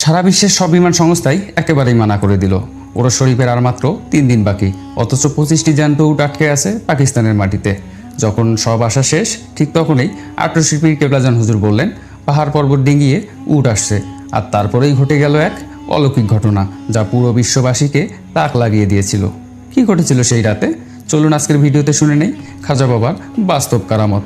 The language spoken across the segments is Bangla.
সারা বিশ্বের সব বিমান সংস্থাই একেবারেই মানা করে দিল। ওরস শরীফের আর মাত্র 3 দিন বাকি, অথচ 25টি জ্যান্ত উট আটকে আছে পাকিস্তানের মাটিতে। যখন সব আশা শেষ, ঠিক তখনই আটরশি পীর কেবলাজান হুজুর বললেন, পাহাড় পর্বত ডিঙিয়ে উট আসছে। আর তারপরেই ঘটে গেল এক অলৌকিক ঘটনা, যা পুরো বিশ্ববাসীকে তাক লাগিয়ে দিয়েছিল। কি ঘটেছিল সেই রাতে? চলুন আজকের ভিডিওতে শুনে নেই খাজা বাবার বাস্তব কারামত।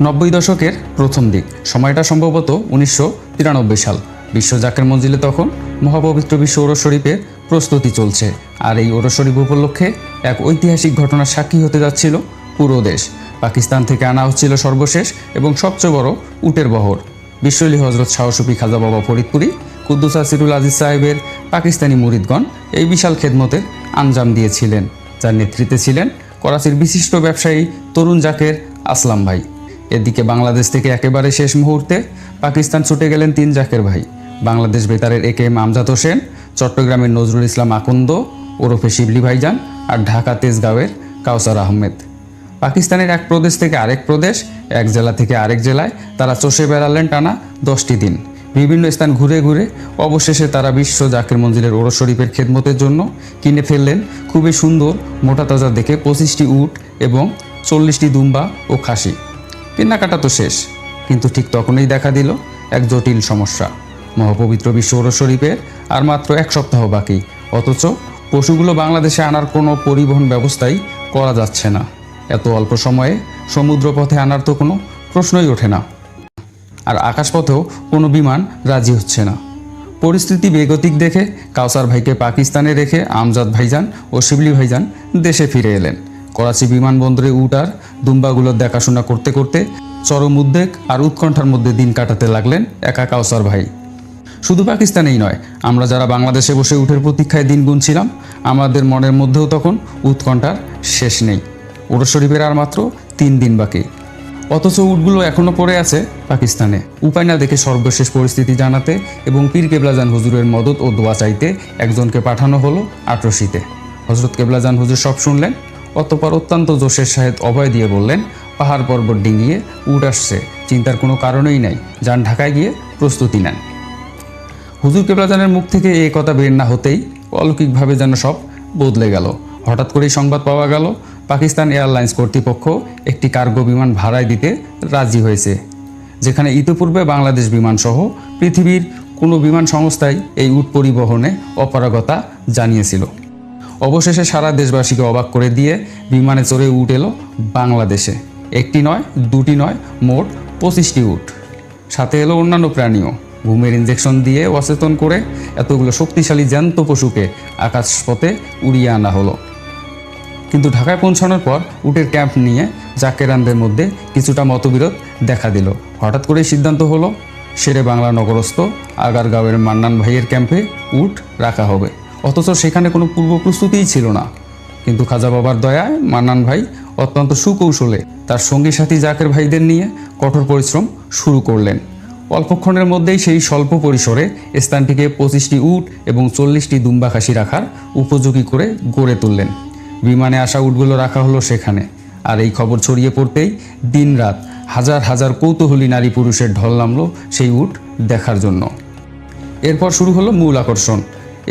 90 দশকের প্রথম দিক, সময়টা সম্ভবত 1993 সাল। বিশ্ব জাকের মঞ্জিলে তখন মহাপবিত্র বিশ্ব ওরস শরীফের প্রস্তুতি চলছে। আর এই ওরস শরীফ উপলক্ষে এক ঐতিহাসিক ঘটনার সাক্ষী হতে যাচ্ছিল পুরো দেশ। পাকিস্তান থেকে আনা হচ্ছিল সর্বশেষ এবং সবচেয়ে বড় উটের বহর। বিশ্বলি হজরত শাহ সুফি খাজা বাবা ফরিদপুরি কুদ্দুস সিরুল আজিজ সাহেবের পাকিস্তানি মুরিদগণ এই বিশাল খেদমতের আঞ্জাম দিয়েছিলেন, যার নেতৃত্বে ছিলেন করাচির বিশিষ্ট ব্যবসায়ী তরুণ জাকের আসলাম ভাই। এদিকে বাংলাদেশ থেকে একেবারে শেষ মুহূর্তে পাকিস্তান ছুটে গেলেন 3 জাকের ভাই। বাংলাদেশ বেতারের একেএম আমজাদ হোসেন, চট্টগ্রামের নজরুল ইসলাম আকন্দ ওরফে শিবলি ভাইজান, আর ঢাকা তেজগাঁওয়ের কাউসার আহমেদ। পাকিস্তানের এক প্রদেশ থেকে আরেক প্রদেশ, এক জেলা থেকে আরেক জেলায় তারা চষে বেড়ালেন টানা 10টি দিন। বিভিন্ন স্থান ঘুরে ঘুরে অবশেষে তারা বিশ্ব জাকের মঞ্জিলের ওরস শরীফের খেদমতের জন্য কিনে ফেললেন খুবই সুন্দর মোটা তাজা দেখে 25টি উট এবং 40টি দুম্বা ও খাসি। কেনাকাটা তো শেষ, কিন্তু ঠিক তখনই দেখা দিল এক জটিল সমস্যা। মহাপবিত্র বিশ্ব ওরস শরীফের আর মাত্র 1 সপ্তাহ বাকি, অথচ পশুগুলো বাংলাদেশে আনার কোনো পরিবহন ব্যবস্থাই করা যাচ্ছে না। এত অল্প সময়ে সমুদ্রপথে আনার তো কোনো প্রশ্নই ওঠে না, আর আকাশপথেও কোনো বিমান রাজি হচ্ছে না। পরিস্থিতি বেগতিক দেখে কাউসার ভাইকে পাকিস্তানে রেখে আমজাদ ভাইজান ও শিবলি ভাইজান দেশে ফিরে এলেন। করাচি বিমানবন্দরে উট আর দুম্বাগুলোর দেখাশোনা করতে করতে চরম উদ্বেগ আর উৎকণ্ঠার মধ্যে দিন কাটাতে লাগলেন একা কাউসার ভাই। শুধু পাকিস্তানেই নয়, আমরা যারা বাংলাদেশে বসে উটের প্রতীক্ষায় দিন গুনছিলাম, আমাদের মনের মধ্যেও তখন উৎকণ্ঠার শেষ নেই। ওরস শরীফের আর মাত্র 3 দিন বাকি, অথচ উটগুলো এখনও পড়ে আছে পাকিস্তানে। উপায় না দেখে সর্বশেষ পরিস্থিতি জানাতে এবং পীর কেবলাজান হুজুরের মদত ও দোয়া চাইতে একজনকে পাঠানো হলো আটরশিতে। হজরত কেবলাজান হুজুর সব শুনলেন, অতঃপর অত্যন্ত জোশের সাথে অভয় দিয়ে বললেন, পাহাড় পর্বত ডিঙিয়ে উট আসছে, চিন্তার কোনো কারণই নাই, যান ঢাকায় গিয়ে প্রস্তুতি নেন। হুজুর কেবলাজানের মুখ থেকে এই কথা বের না হতেই অলৌকিকভাবে যেন সব বদলে গেল। হঠাৎ করেই সংবাদ পাওয়া গেল পাকিস্তান এয়ারলাইন্স কর্তৃপক্ষ একটি কার্গো বিমান ভাড়ায় দিতে রাজি হয়েছে, যেখানে ইতিপূর্বে বাংলাদেশ বিমানসহ পৃথিবীর কোনো বিমান সংস্থাই এই উট পরিবহনে অপারগতা জানিয়েছিল। অবশেষে সারা দেশবাসীকে অবাক করে দিয়ে বিমানে চড়ে উট এলো বাংলাদেশে। 1টি নয়, 2টি নয়, মোট 25টি উট। সাথে এলো অন্যান্য প্রাণীও। ঘুমের ইঞ্জেকশন দিয়ে অচেতন করে এতগুলো শক্তিশালী জ্যান্ত পশুকে আকাশপথে উড়িয়ে আনা হলো। কিন্তু ঢাকায় পৌঁছানোর পর উটের ক্যাম্প নিয়ে জাকেরানদের মধ্যে কিছুটা মতবিরোধ দেখা দিল। হঠাৎ করেই সিদ্ধান্ত হলো শেরে বাংলা নগরস্থ আগারগাঁওয়ের মান্নান ভাইয়ের ক্যাম্পে উট রাখা হবে, অথচ সেখানে কোনো পূর্ব প্রস্তুতিই ছিল না। কিন্তু খাজা বাবার দয়ায় মান্নান ভাই অত্যন্ত সুকৌশলে তার সঙ্গী সাথী জাকের ভাইদের নিয়ে কঠোর পরিশ্রম শুরু করলেন। অল্পক্ষণের মধ্যেই সেই স্বল্প পরিসরে স্থানটিকে 25টি উট এবং 40টি দুম্বা খাসি রাখার উপযোগী করে গড়ে তুললেন। বিমানে আসা উটগুলো রাখা হলো সেখানে। আর এই খবর ছড়িয়ে পড়তেই দিনরাত হাজার হাজার কৌতূহলী নারী পুরুষের ঢল নামলো সেই উট দেখার জন্য। এরপর শুরু হলো মূল আকর্ষণ।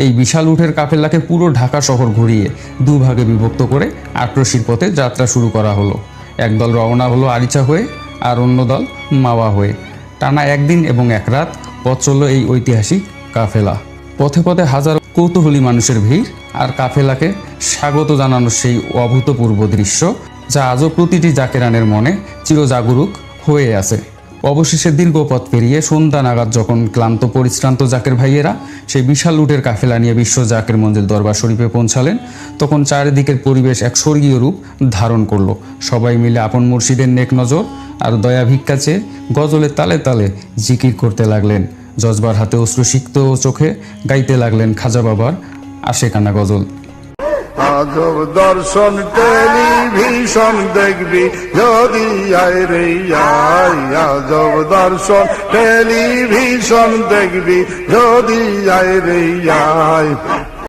এই বিশাল উটের কাফেলাকে পুরো ঢাকা শহর ঘুরিয়ে 2 ভাগে বিভক্ত করে আটরশির পথে যাত্রা শুরু করা হলো। একদল রওনা হলো আরিচা হয়ে, আর অন্য দল মাওয়া হয়ে। টানা 1 দিন এবং 1 রাত পথ চলল এই ঐতিহাসিক কাফেলা। পথে পথে হাজার কৌতূহলী মানুষের ভিড় আর কাফেলাকে স্বাগত জানানোর সেই অভূতপূর্ব দৃশ্য, যা আজও প্রতিটি জাকেরানের মনে চিরজাগরুক হয়ে আছে। অবশেষে দীর্ঘ পথ পেরিয়ে সন্ধ্যা নাগাদ যখন ক্লান্ত পরিশ্রান্ত জাকের ভাইয়েরা সেই বিশাল উটের কাফেলা নিয়ে বিশ্ব জাকের মঞ্জিল দরবার শরীফে পৌঁছালেন, তখন চারিদিকের পরিবেশ এক স্বর্গীয় রূপ ধারণ করলো। সবাই মিলে আপন মুর্শিদের নেক নজর আর দয়া ভিক্ষা চেয়ে গজলের তালে তালে জিকির করতে লাগলেন। জজবার হাতে অশ্রুসিক্ত চোখে গাইতে লাগলেন খাজা বাবার আশেকানা গজল। আজব দর্শন টেলিভিশন দেখবি যদি আয় রে আয়, আজব দর্শন টেলিভিশন দেখবি যদি আয় রে আয়।